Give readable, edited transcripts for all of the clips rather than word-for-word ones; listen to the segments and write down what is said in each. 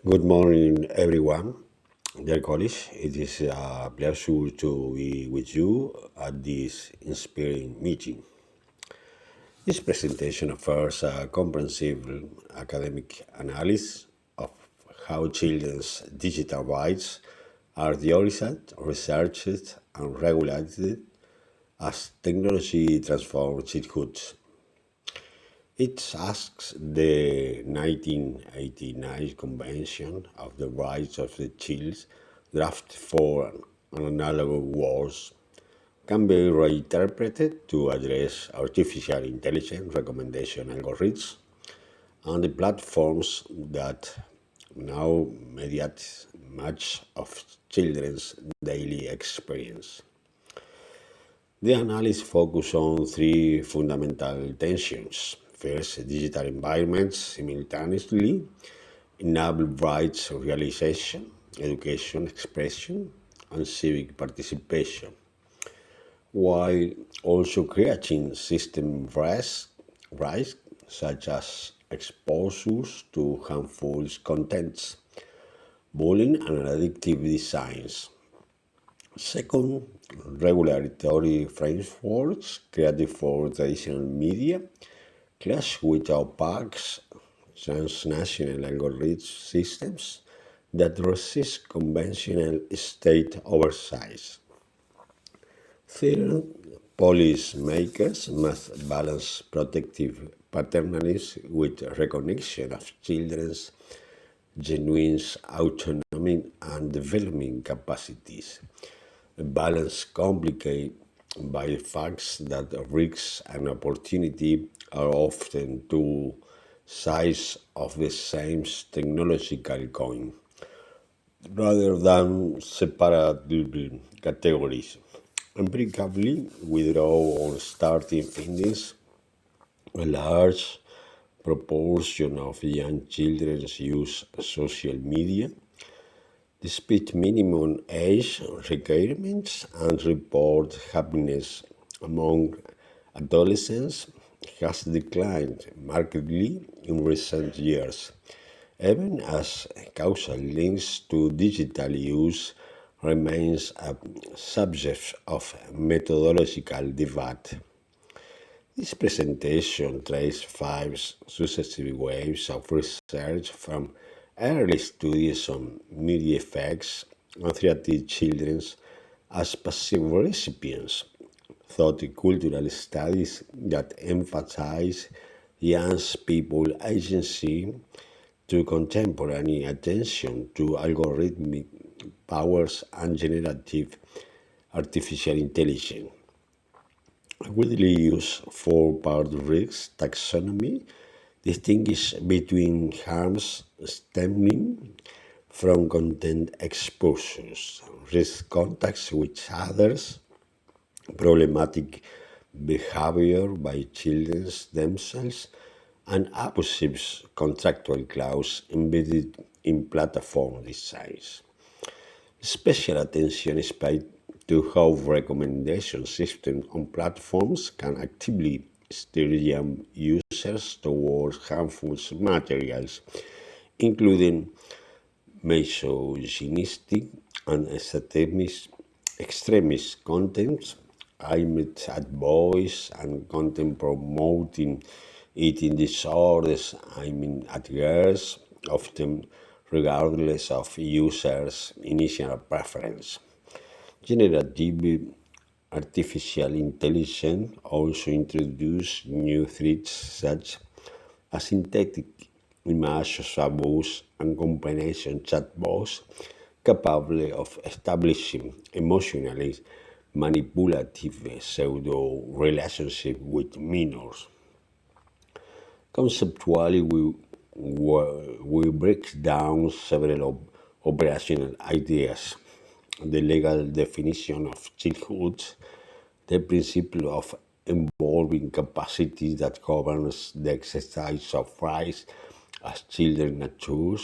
Good morning, everyone. Dear colleagues, it is a pleasure to be with you at this inspiring meeting. This presentation offers a comprehensive academic analysis of how children's digital rights are theorized, researched, and regulated as technology transforms childhood. It asks the 1989 Convention of the Rights of the Child, draft for an analogous words, can be reinterpreted to address artificial intelligence recommendation algorithms and the platforms that now mediate much of children's daily experience. The analysis focuses on three fundamental tensions. First, digital environments simultaneously enable rights realization, education, expression, and civic participation, while also creating system risks such as exposures to harmful contents, bullying, and addictive designs. Second, regulatory frameworks created for traditional media clash with opaque transnational algorithm systems that resist conventional state oversight. Third, policymakers must balance protective paternalism with recognition of children's genuine autonomy and development capacities. A balance complicated by the facts that risks and opportunity are often two sides of the same technological coin, rather than separate categories. Empirically, we draw on starting findings. A large proportion of young children use social media, despite minimum age requirements, and report happiness among adolescents has declined markedly in recent years, even as causal links to digital use remains a subject of methodological debate. This presentation traces five successive waves of research from early studies on media effects and treated children as passive recipients, thought cultural studies that emphasize young people's agency to contemporary attention to algorithmic powers and generative artificial intelligence. Widely used four-part risk taxonomy distinguishes between harms stemming from content exposures, risk contacts with others, problematic behavior by children themselves, and abusive contractual clauses embedded in platform designs. Special attention is paid to how recommendation systems on platforms can actively steer young users towards harmful materials, including misogynistic and extremist content aimed at boys and content promoting eating disorders aimed at girls, often regardless of users' initial preference. Generative artificial intelligence also introduced new threats such as synthetic image abuse and combination chatbots capable of establishing emotionally manipulative pseudo relationships with minors. Conceptually, we break down several operational ideas: the legal definition of childhood, the principle of involving capacity that governs the exercise of rights as children mature,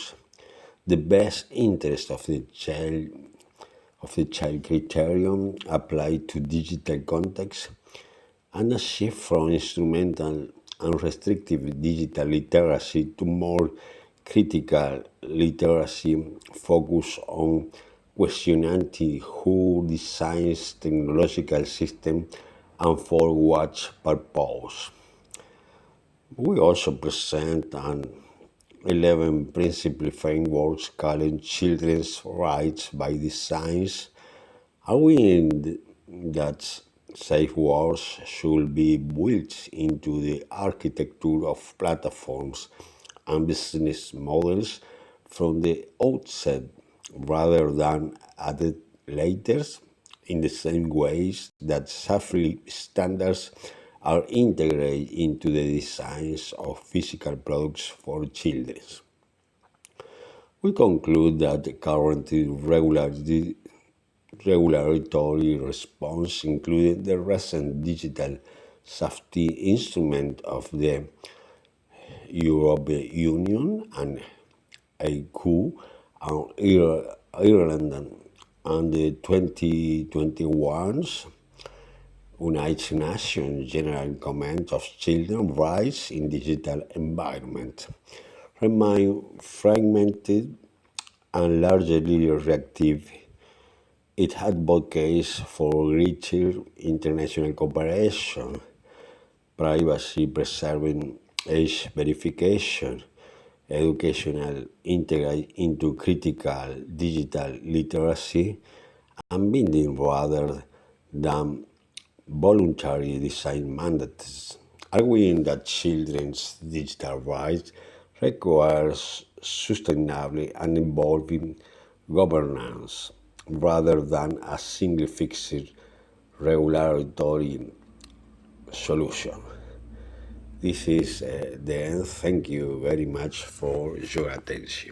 the best interest of the child criterion applied to digital context, and a shift from instrumental and restrictive digital literacy to more critical literacy focus on questioning who designs technological systems and for what purpose. We also present an 11 principal frameworks called children's rights by designs, arguing that safeguards should be built into the architecture of platforms and business models from the outset rather than added later, in the same ways that safety standards are integrated into the designs of physical products for children. We conclude that the current regulatory response, including the recent digital safety instrument of the European Union and AQ and Ireland, and the 2021 United Nations General Comment of Children's Rights in Digital Environment, remain fragmented and largely reactive. It advocates for greater international cooperation, privacy-preserving age verification, educational integrate into critical digital literacy, and binding rather than voluntary design mandates, arguing that children's digital rights requires sustainable and involving governance rather than a single fixed regulatory solution. This is the end. Thank you very much for your attention.